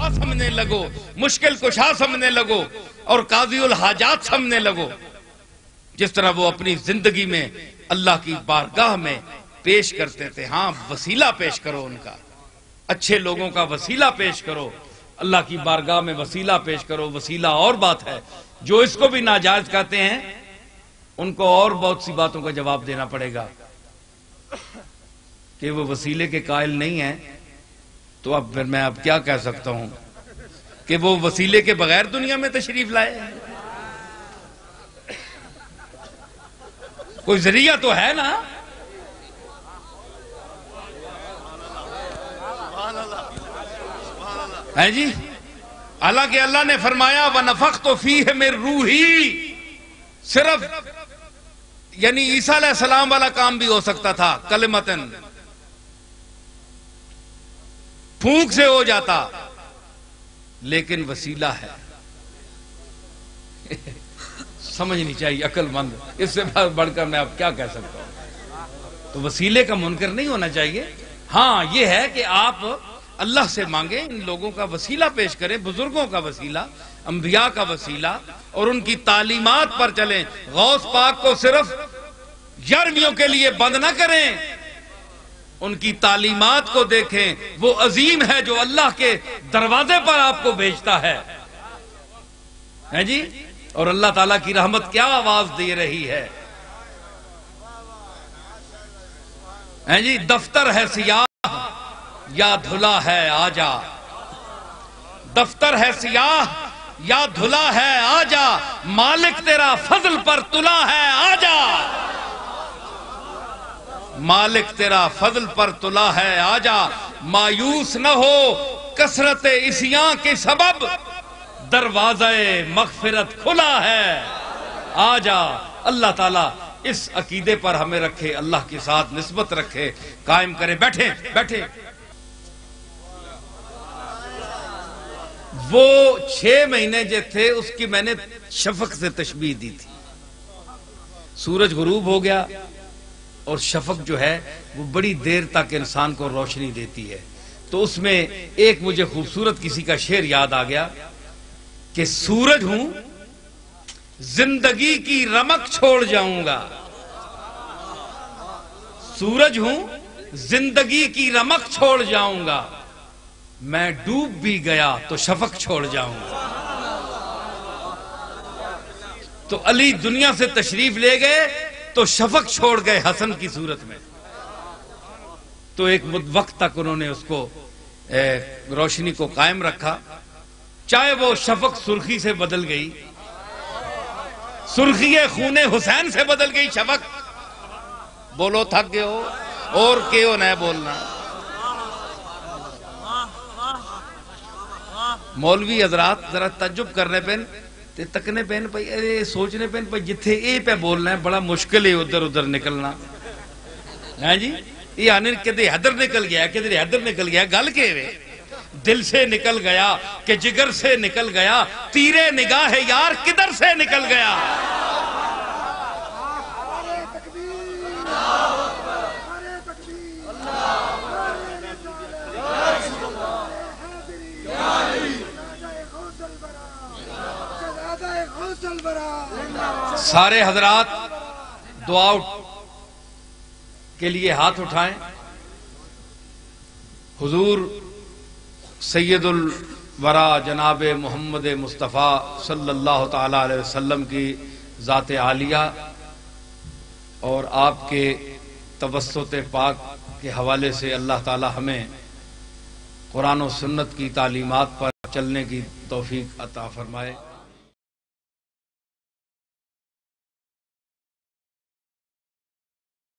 اللہ سمجھنے لگو، مشکل کشا سمجھنے لگو اور قاضی الحاجات سمجھنے لگو، جس طرح وہ اپنی زندگی میں اللہ کی بارگاہ میں پیش کرتے تھے. ہاں وسیلہ پیش کرو ان کا، اچھے لوگوں کا وسیلہ پیش کرو، اللہ کی بارگاہ میں وسیلہ پیش کرو. وسیلہ اور بات ہے، جو اس کو بھی ناجائز کہتے ہیں ان کو اور بہت سی باتوں کا جواب دینا پڑے گا کہ وہ وسیلے کے قائل نہیں ہیں. تو اب پھر میں اب کیا کہہ سکتا ہوں کہ وہ وسیلے کے بغیر دنیا میں تشریف لائے؟ کوئی ذریعہ تو ہے نا. ہے جی، حالانکہ اللہ نے فرمایا وَنَفَخْتُ فِيهِ مِن رُوحِي، صرف یعنی عیسیٰ علیہ السلام والا کام بھی ہو سکتا تھا، کلمتن پھونک سے ہو جاتا، لیکن وسیلہ ہے. سمجھنی چاہیے عقل مند، اس سے بڑھ کر میں اب کیا کہہ سکتا ہوں. تو وسیلے کا منکر نہیں ہونا چاہیے. ہاں یہ ہے کہ آپ اللہ سے مانگیں، ان لوگوں کا وسیلہ پیش کریں، بزرگوں کا وسیلہ، انبیاء کا وسیلہ، اور ان کی تعلیمات پر چلیں. غوث پاک کو صرف یارویوں کے لیے بند نہ کریں، ان کی تعلیمات کو دیکھیں. وہ عظیم ہے جو اللہ کے دروازے پر آپ کو بھیجتا ہے جی. اور اللہ تعالیٰ کی رحمت کیا آواز دے رہی ہے جی. دفتر ہے سیاہ یا دھلا ہے آجا، دفتر ہے سیاہ یا دھلا ہے آجا، مالک تیرا فضل پر تلا ہے آجا، مالک تیرا فضل پر تلا ہے آجا. مایوس نہ ہو کثرت عصیاں کے سبب، دروازہ مغفرت کھلا ہے آجا. اللہ تعالیٰ اس عقیدے پر ہمیں رکھے، اللہ کے ساتھ نسبت رکھے، قائم کرے. بیٹھے بیٹھے. وہ 6 مہینے جو تھے اس کی میں نے شفق سے تشبیہ دی تھی. سورج غروب ہو گیا اور شفق جو ہے وہ بڑی دیر تک انسان کو روشنی دیتی ہے. تو اس میں ایک مجھے خوبصورت کسی کا شعر یاد آ گیا کہ سورج ہوں زندگی کی رمق چھوڑ جاؤں گا، سورج ہوں زندگی کی رمق چھوڑ جاؤں گا، میں ڈوب بھی گیا تو شفق چھوڑ جاؤں گا. تو علی دنیا سے تشریف لے گئے تو شفق چھوڑ گئے حسن کی صورت میں. تو ایک وقت تک انہوں نے اس کو روشنی کو قائم رکھا، چاہے وہ شفق سرخی سے بدل گئی، سرخی خون حسین سے بدل گئی شفق. بولو تھک گئے ہو اور کیوں نہ بولنا. مولوی حضرات ذرا تعجب کرنے پین تے تکنے پین پہ سوچنے پین پہ جتھے اے پہ بولنا ہے بڑا مشکل ہے ادھر ادھر نکلنا ہے جی. یہ آنے کدھر حیدر نکل گیا، کدھر حیدر نکل گیا، گل کے وے دل سے نکل گیا کہ جگر سے نکل گیا، تیرے نگاہ یار کدھر سے نکل گیا. سارے حضرات دعا کے لیے ہاتھ اٹھائیں. حضور سید الورا جناب محمد مصطفیٰ صلی اللہ تعالی علیہ وسلم کی ذات عالیہ اور آپ کے توسط پاک کے حوالے سے اللہ تعالی ہمیں قرآن و سنت کی تعلیمات پر چلنے کی توفیق عطا فرمائے.